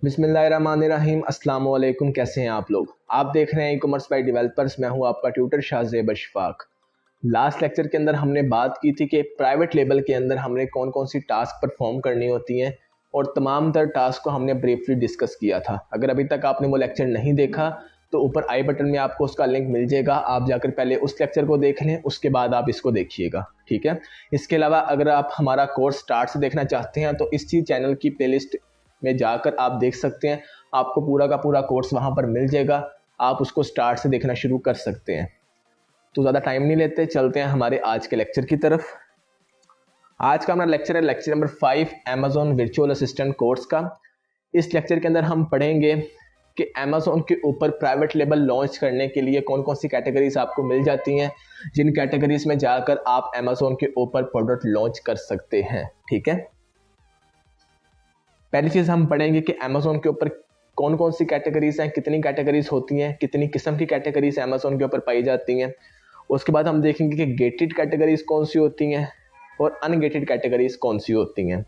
बिस्मिल्लाहिर्रहमानिर्रहीम। अस्सलाम वालेकुम। कैसे हैं आप लोग? आप देख रहे हैं ई कॉमर्स बाय डेवलपर्स। मैं हूं आपका tutor Shahzeb Ashfaq. Last lecture के अंदर हमने बात की थी कि प्राइवेट लेबल के अंदर हमने कौन कौन सी टास्क परफॉर्म करनी होती हैं और तमाम तर टास्क को हमने ब्रीफली डिस्कस किया था। अगर अभी तक आपने वो लेक्चर नहीं देखा तो ऊपर आई बटन में आपको उसका लिंक मिल जाएगा, आप जाकर पहले उस लेक्चर को देख लें, उसके बाद आप इसको देखिएगा, ठीक है। इसके अलावा अगर आप हमारा कोर्स स्टार्ट से देखना चाहते हैं तो इसी चैनल की प्लेलिस्ट में जाकर आप देख सकते हैं, आपको पूरा का पूरा कोर्स वहाँ पर मिल जाएगा। आप उसको स्टार्ट से देखना शुरू कर सकते हैं। तो ज़्यादा टाइम नहीं लेते, चलते हैं हमारे आज के लेक्चर की तरफ। आज का हमारा लेक्चर है lecture number 5 Amazon virtual assistant course का। इस लेक्चर के अंदर हम पढ़ेंगे कि अमेजोन के ऊपर प्राइवेट लेबल लॉन्च करने के लिए कौन कौन सी कैटेगरीज आपको मिल जाती हैं, जिन कैटेगरीज में जाकर आप अमेजोन के ऊपर प्रोडक्ट लॉन्च कर सकते हैं, ठीक है। पहली चीज़ हम पढ़ेंगे कि अमेजोन के ऊपर कौन कौन सी कैटेगरीज हैं, कितनी कैटेगरीज होती हैं, कितनी किस्म की कैटेगरीज अमेजोन के ऊपर पाई जाती हैं। उसके बाद हम देखेंगे कि गेटेड कैटेगरीज कौन सी होती हैं और अनगेटेड कैटेगरीज कौन सी होती हैं।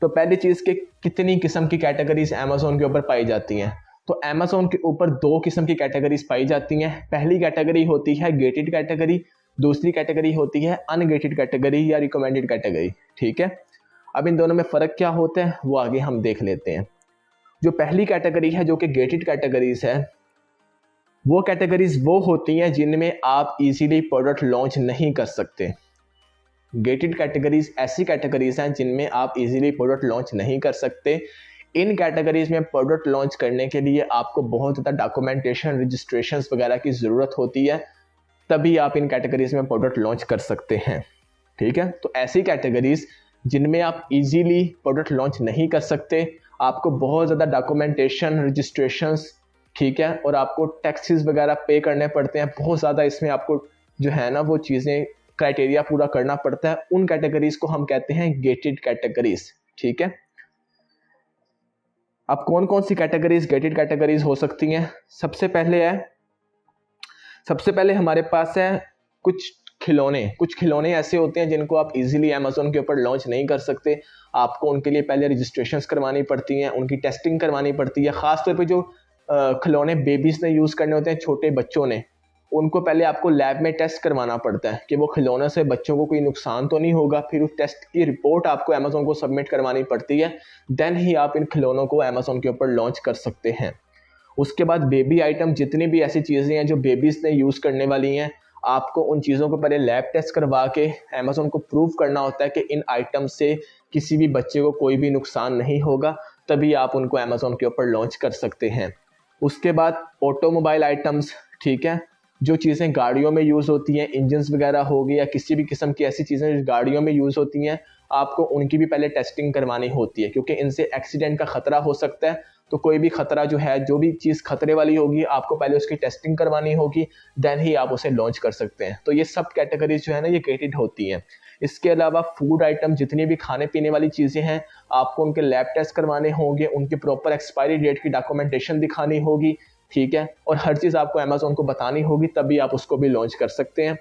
तो पहली चीज़ कि कितनी किस्म की कैटेगरीज अमेजोन के ऊपर पाई जाती हैं। तो अमेजोन के ऊपर दो किस्म की कैटेगरीज पाई जाती हैं। पहली कैटेगरी होती है गेटेड कैटेगरी, दूसरी कैटेगरी होती है अनगेटेड कैटेगरी या रिकमेंडेड कैटेगरी, ठीक है। अब इन दोनों में फ़र्क क्या होता है वो आगे हम देख लेते हैं। जो पहली कैटेगरी है जो कि गेटेड कैटेगरीज है, वो कैटेगरीज वो होती हैं जिनमें आप इजीली प्रोडक्ट लॉन्च नहीं कर सकते। गेटेड कैटेगरीज ऐसी कैटेगरीज हैं जिनमें आप इजीली प्रोडक्ट लॉन्च नहीं कर सकते। इन कैटेगरीज में प्रोडक्ट लॉन्च करने के लिए आपको बहुत ज़्यादा डॉक्यूमेंटेशन, रजिस्ट्रेशंस वगैरह की ज़रूरत होती है, तभी आप इन कैटेगरीज में प्रोडक्ट लॉन्च कर सकते हैं, ठीक है। तो ऐसी कैटेगरीज जिनमें आप इजीली प्रोडक्ट लॉन्च नहीं कर सकते, आपको बहुत ज़्यादा डॉक्यूमेंटेशन, रजिस्ट्रेशंस, ठीक है, और आपको टैक्सेस वगैरह पे करने पड़ते हैं, बहुत ज़्यादा इसमें आपको जो है ना वो चीज़ें, क्राइटेरिया पूरा करना पड़ता है। उन कैटेगरीज को हम कहते हैं गेटेड कैटेगरीज, ठीक है। अब कौन कौन सी कैटेगरीज गेटेड कैटेगरीज हो सकती हैं? सबसे पहले हमारे पास है कुछ खिलौने ऐसे होते हैं जिनको आप इजीली अमेजोन के ऊपर लॉन्च नहीं कर सकते। आपको उनके लिए पहले रजिस्ट्रेशंस करवानी पड़ती हैं, उनकी टेस्टिंग करवानी पड़ती है। ख़ासतौर पे जो खिलौने बेबीज़ ने यूज़ करने होते हैं, छोटे बच्चों ने, उनको पहले आपको लैब में टेस्ट करवाना पड़ता है कि वो खिलौने से बच्चों को कोई नुकसान तो नहीं होगा। फिर उस टेस्ट की रिपोर्ट आपको अमेजोन को सबमिट करवानी पड़ती है, देन ही आप इन खिलौनों को अमेजोन के ऊपर लॉन्च कर सकते हैं। उसके बाद बेबी आइटम, जितनी भी ऐसी चीज़ें हैं जो बेबीज़ ने यूज़ करने वाली हैं, आपको उन चीज़ों को पहले लैब टेस्ट करवा के अमेजोन को प्रूव करना होता है कि इन आइटम से किसी भी बच्चे को कोई भी नुकसान नहीं होगा, तभी आप उनको अमेजोन के ऊपर लॉन्च कर सकते हैं। उसके बाद ऑटोमोबाइल आइटम्स, ठीक है, जो चीज़ें गाड़ियों में यूज़ होती हैं, इंजन्स वगैरह हो गई या किसी भी किस्म की ऐसी चीज़ें जो गाड़ियों में यूज़ होती हैं, आपको उनकी भी पहले टेस्टिंग करवानी होती है, क्योंकि इनसे एक्सीडेंट का ख़तरा हो सकता है। तो कोई भी ख़तरा जो है, जो भी चीज़ खतरे वाली होगी, आपको पहले उसकी टेस्टिंग करवानी होगी, देन ही आप उसे लॉन्च कर सकते हैं। तो ये सब कैटेगरीज जो है ना ये गेटेड होती हैं। इसके अलावा फूड आइटम, जितनी भी खाने पीने वाली चीज़ें हैं, आपको उनके लैब टेस्ट करवाने होंगे, उनकी प्रॉपर एक्सपायरी डेट की डॉक्यूमेंटेशन दिखानी होगी, ठीक है, और हर चीज़ आपको अमेजोन को बतानी होगी, तभी आप उसको भी लॉन्च कर सकते हैं।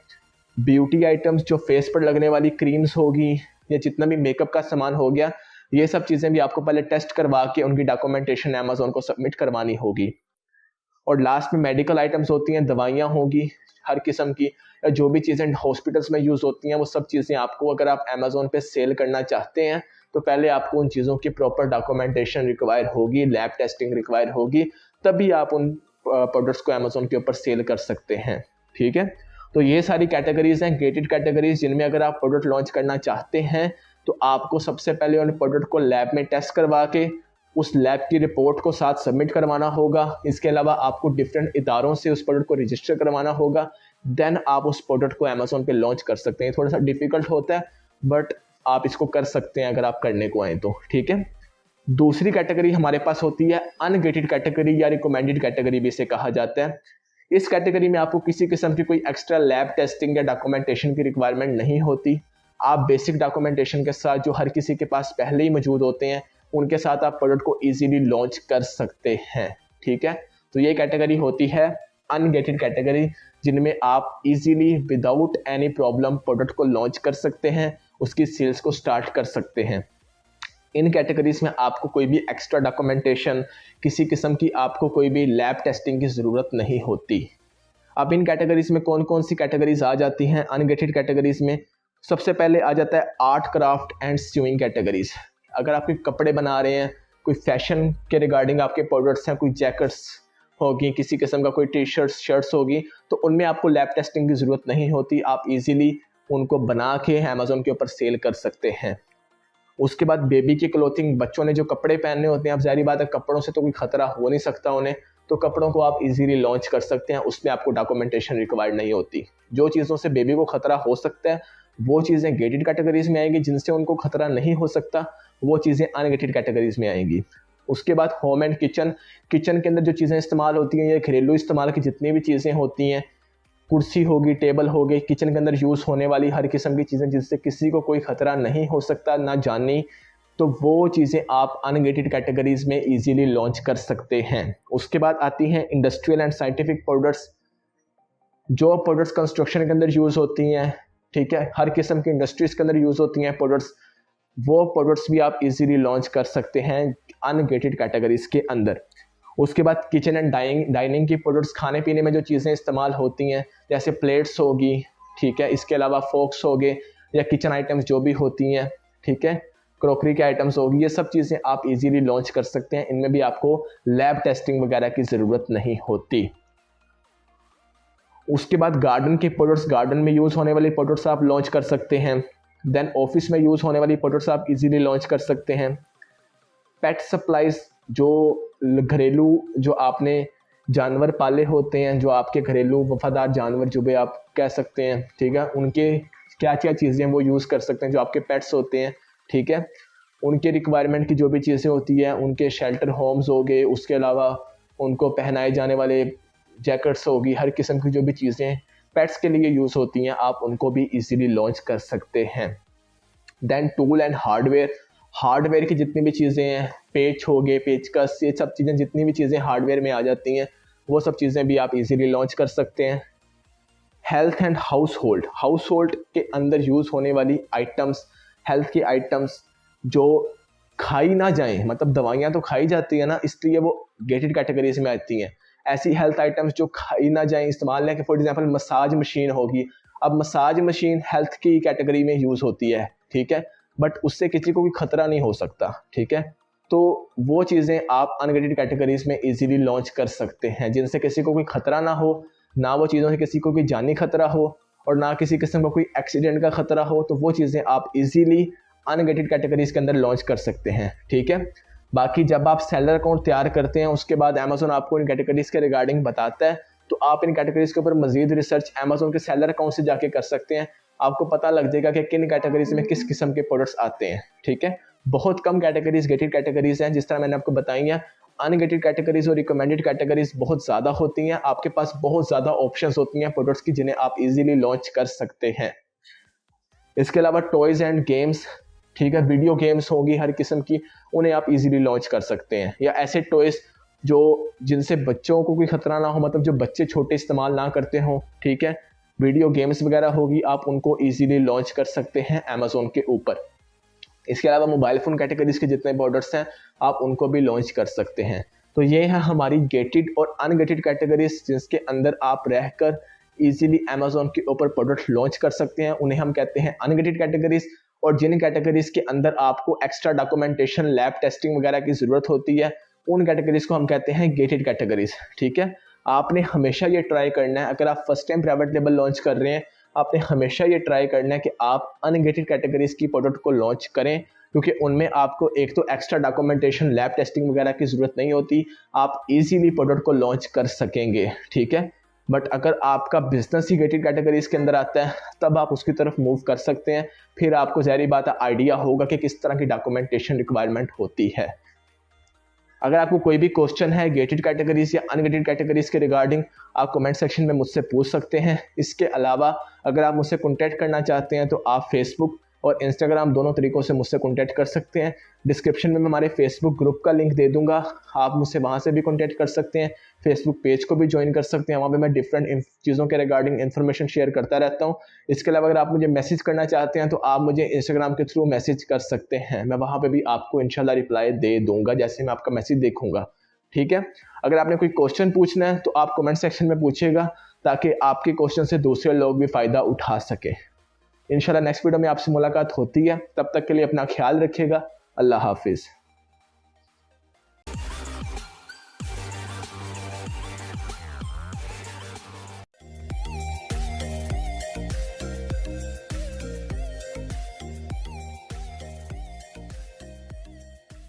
ब्यूटी आइटम्स, जो फेस पर लगने वाली क्रीम्स होगी या जितना भी मेकअप का सामान हो गया, ये सब चीज़ें भी आपको पहले टेस्ट करवा के उनकी डॉक्यूमेंटेशन अमेजोन को सबमिट करवानी होगी। और लास्ट में मेडिकल आइटम्स होती हैं, दवाइयाँ होंगी हर किस्म की, या जो भी चीज़ें हॉस्पिटल्स में यूज़ होती हैं, वो सब चीज़ें आपको, अगर आप अमेजोन पे सेल करना चाहते हैं तो पहले आपको उन चीज़ों की प्रॉपर डॉक्यूमेंटेशन रिक्वायर होगी, लैब टेस्टिंग रिक्वायर होगी, तभी आप उन प्रोडक्ट्स को अमेजोन के ऊपर सेल कर सकते हैं, ठीक है। तो ये सारी कैटेगरीज हैं गेटेड कैटेगरीज, जिनमें अगर आप प्रोडक्ट लॉन्च करना चाहते हैं तो आपको सबसे पहले उन प्रोडक्ट को लैब में टेस्ट करवा के उस लैब की रिपोर्ट को साथ सबमिट करवाना होगा। इसके अलावा आपको डिफरेंट इदारों से उस प्रोडक्ट को रजिस्टर करवाना होगा, देन आप उस प्रोडक्ट को अमेजोन पे लॉन्च कर सकते हैं। थोड़ा सा डिफिकल्ट होता है, बट आप इसको कर सकते हैं अगर आप करने को आए तो, ठीक है। दूसरी कैटेगरी हमारे पास होती है अनगेटेड कैटेगरी या रिकमेंडेड कैटेगरी भी इसे कहा जाता है। इस कैटेगरी में आपको किसी किस्म की कोई एक्स्ट्रा लैब टेस्टिंग या डॉक्यूमेंटेशन की रिक्वायरमेंट नहीं होती। आप बेसिक डॉक्यूमेंटेशन के साथ, जो हर किसी के पास पहले ही मौजूद होते हैं, उनके साथ आप प्रोडक्ट को इजीली लॉन्च कर सकते हैं, ठीक है। तो ये कैटेगरी होती है अनगेटेड कैटेगरी, जिनमें आप easily without any problem product को लॉन्च कर सकते हैं, उसकी सेल्स को स्टार्ट कर सकते हैं। इन कैटेगरीज में आपको कोई भी एक्स्ट्रा डॉक्यूमेंटेशन, किसी किस्म की आपको कोई भी लैब टेस्टिंग की ज़रूरत नहीं होती। अब इन कैटेगरीज में कौन कौन सी कैटेगरीज आ जाती हैं अनगेटेड कैटेगरीज में? सबसे पहले आ जाता है art, craft and sewing categories. अगर आप कोई कपड़े बना रहे हैं, कोई फैशन के रिगार्डिंग आपके प्रोडक्ट्स हैं, कोई जैकेट्स होगी, किसी किस्म का कोई टी शर्ट्स शर्ट्स होगी, तो उनमें आपको लैब टेस्टिंग की ज़रूरत नहीं होती। आप इजीली उनको बना के अमेज़ॉन के ऊपर सेल कर सकते हैं। उसके बाद बेबी की क्लोथिंग, बच्चों ने जो कपड़े पहनने होते हैं, अब जाहिर बात है कपड़ों से तो कोई खतरा हो नहीं सकता उन्हें, तो कपड़ों को आप इजीली लॉन्च कर सकते हैं, उसमें आपको डॉक्यूमेंटेशन रिक्वायर्ड नहीं होती। जो चीज़ों से बेबी को खतरा हो सकता है वो चीज़ें गेटेड कैटेगरीज में आएंगी, जिनसे उनको खतरा नहीं हो सकता वो चीज़ें अनगेटेड कैटेगरीज में आएंगी। उसके बाद होम एंड किचन, किचन के अंदर जो चीज़ें इस्तेमाल होती हैं, ये घरेलू इस्तेमाल की जितनी भी चीज़ें होती हैं, कुर्सी होगी, टेबल हो गई, किचन के अंदर यूज़ होने वाली हर किस्म की चीज़ें जिससे किसी को कोई खतरा नहीं हो सकता ना जानी, तो वो चीज़ें आप अनगेटेड कैटेगरीज में इजीली लॉन्च कर सकते हैं। उसके बाद आती हैं इंडस्ट्रियल एंड साइंटिफिक प्रोडक्ट्स, जो प्रोडक्ट्स कंस्ट्रक्शन के अंदर यूज़ होती हैं, ठीक है, हर किस्म की इंडस्ट्रीज़ के अंदर यूज़ होती हैं प्रोडक्ट्स, वो प्रोडक्ट्स भी आप इजीली लॉन्च कर सकते हैं अनगेटेड कैटेगरीज के अंदर। उसके बाद किचन एंड डाइनिंग की प्रोडक्ट्स, खाने पीने में जो चीज़ें इस्तेमाल होती हैं, जैसे प्लेट्स होगी, ठीक है, इसके अलावा फोक्स हो गए या किचन आइटम्स जो भी होती हैं, ठीक है, क्रॉकरी के आइटम्स होगी, ये सब चीज़ें आप इजीली लॉन्च कर सकते हैं। इनमें भी आपको लैब टेस्टिंग वगैरह की ज़रूरत नहीं होती। उसके बाद गार्डन के प्रोडक्ट्स, गार्डन में यूज़ होने वाली प्रोडक्ट्स आप लॉन्च कर सकते हैं। देन ऑफिस में यूज़ होने वाली प्रोडक्ट्स आप इजीली लॉन्च कर सकते हैं। पेट सप्लाइज, जो घरेलू, जो आपने जानवर पाले होते हैं, जो आपके घरेलू वफादार जानवर जो भी आप कह सकते हैं, ठीक है, उनके क्या क्या चीज़ें वो यूज़ कर सकते हैं, जो आपके पेट्स होते हैं, ठीक है, उनके रिक्वायरमेंट की जो भी चीज़ें होती हैं, उनके शेल्टर होम्स हो गए, उसके अलावा उनको पहनाए जाने वाले जैकेट्स होगी, हर किस्म की जो भी चीज़ें पेट्स के लिए यूज़ होती हैं, आप उनको भी इजीली लॉन्च कर सकते हैं। Then tool and hardware, hardware की जितनी भी चीज़ें हैं, पेच हो गए, पेचकस, ये सब चीज़ें, जितनी भी चीज़ें हार्डवेयर में आ जाती हैं, वो सब चीज़ें भी आप इजीली लॉन्च कर सकते हैं। Health and house hold, house hold के अंदर यूज़ होने वाली आइटम्स, हेल्थ की आइटम्स जो खाई ना जाएं, मतलब दवाइयाँ तो खाई जाती है ना, इसलिए वो गेटेड कैटेगरीज में आती हैं। ऐसी हेल्थ आइटम्स जो खाई ना जाएं, इस्तेमाल है कि फॉर एग्जांपल मसाज मशीन होगी, अब मसाज मशीन हेल्थ की कैटेगरी में यूज़ होती है, ठीक है, बट उससे किसी को भी खतरा नहीं हो सकता, ठीक है, तो वो चीज़ें आप अनगेटेड कैटेगरीज में इजीली लॉन्च कर सकते हैं, जिनसे किसी को कोई खतरा ना हो, ना वो चीज़ों से किसी को कोई जानी खतरा हो और ना किसी किस्म का कोई एक्सीडेंट का खतरा हो, तो वो चीज़ें आप इजीली अनगेटेड कैटेगरीज के अंदर लॉन्च कर सकते हैं, ठीक है। बाकी जब आप सेलर अकाउंट तैयार करते हैं, उसके बाद अमेज़ॉन आपको इन कैटेगरीज के रिगार्डिंग बताता है, तो आप इन कैटेगरीज के ऊपर मजीद रिसर्च अमेज़ॉन के सेलर अकाउंट से जाके कर सकते हैं। आपको पता लग जाएगा कि किन कैटेगरीज में किस किस्म के प्रोडक्ट्स आते हैं, ठीक है। बहुत कम कैटेगरीज गेटेड कैटेगरीज हैं, जिस तरह मैंने आपको बताई हैं। अनगेटेड कैटेगरीज और रिकमेंडेड कैटेगरीज बहुत ज़्यादा होती हैं, आपके पास बहुत ज़्यादा ऑप्शंस होती हैं प्रोडक्ट्स की, जिन्हें आप इजीली लॉन्च कर सकते हैं। इसके अलावा टॉयज़ एंड गेम्स, ठीक है, वीडियो गेम्स होगी हर किस्म की, उन्हें आप इजीली लॉन्च कर सकते हैं। या ऐसे टॉयज़ जो जिनसे बच्चों को कोई खतरा ना हो, मतलब जो बच्चे छोटे इस्तेमाल ना करते हों, ठीक है, वीडियो गेम्स वगैरह होगी, आप उनको इजीली लॉन्च कर सकते हैं अमेज़ॉन के ऊपर। इसके अलावा मोबाइल फ़ोन कैटेगरीज के जितने प्रोडक्ट्स हैं, आप उनको भी लॉन्च कर सकते हैं। तो ये है हमारी गेटेड और अनगेटेड कैटेगरीज, जिसके अंदर आप रहकर इजीली अमेज़ॉन के ऊपर प्रोडक्ट लॉन्च कर सकते हैं, उन्हें हम कहते हैं अनगेटेड कैटेगरीज। और जिन कैटेगरीज के अंदर आपको एक्स्ट्रा डॉक्यूमेंटेशन, लैब टेस्टिंग वगैरह की ज़रूरत होती है, उन कैटेगरीज को हम कहते हैं गेटेड कैटेगरीज, ठीक है। आपने हमेशा ये ट्राई करना है, अगर आप first time private label launch कर रहे हैं, आपने हमेशा ये ट्राई करना है कि आप अनगेटेड कैटेगरीज की प्रोडक्ट को लॉन्च करें, क्योंकि उनमें आपको एक तो एक्स्ट्रा डॉक्यूमेंटेशन, लैब टेस्टिंग वगैरह की ज़रूरत नहीं होती, आप इजीली प्रोडक्ट को लॉन्च कर सकेंगे, ठीक है। बट अगर आपका बिजनेस ही गेटेड कैटेगरीज के अंदर आता है, तब आप उसकी तरफ मूव कर सकते हैं। फिर आपको ज़ाहिर बात है आइडिया होगा कि किस तरह की डॉक्यूमेंटेशन रिक्वायरमेंट होती है। अगर आपको कोई भी क्वेश्चन है गेटेड कैटेगरीज या अनगेटेड कैटेगरीज के रिगार्डिंग, आप कमेंट सेक्शन में मुझसे पूछ सकते हैं। इसके अलावा अगर आप मुझसे कॉन्टैक्ट करना चाहते हैं, तो आप फेसबुक और इंस्टाग्राम, दोनों तरीक़ों से मुझसे कॉन्टैक्ट कर सकते हैं। डिस्क्रिप्शन में मैं हमारे फेसबुक ग्रुप का लिंक दे दूँगा, आप मुझसे वहाँ से भी कॉन्टैक्ट कर सकते हैं। फेसबुक पेज को भी ज्वाइन कर सकते हैं, वहाँ पे मैं डिफरेंट चीज़ों के रिगार्डिंग इन्फॉर्मेशन शेयर करता रहता हूँ। इसके अलावा अगर आप मुझे मैसेज करना चाहते हैं तो आप मुझे इंस्टाग्राम के थ्रू मैसेज कर सकते हैं, मैं वहाँ पे भी आपको इंशाल्लाह रिप्लाई दे दूँगा जैसे मैं आपका मैसेज देखूँगा। ठीक है, अगर आपने कोई क्वेश्चन पूछना है तो आप कमेंट सेक्शन में पूछिएगा, ताकि आपके क्वेश्चन से दूसरे लोग भी फ़ायदा उठा सके। इंशाल्लाह नेक्स्ट वीडियो में आपसे मुलाकात होती है, तब तक के लिए अपना ख्याल रखिएगा। अल्लाह हाफिज़।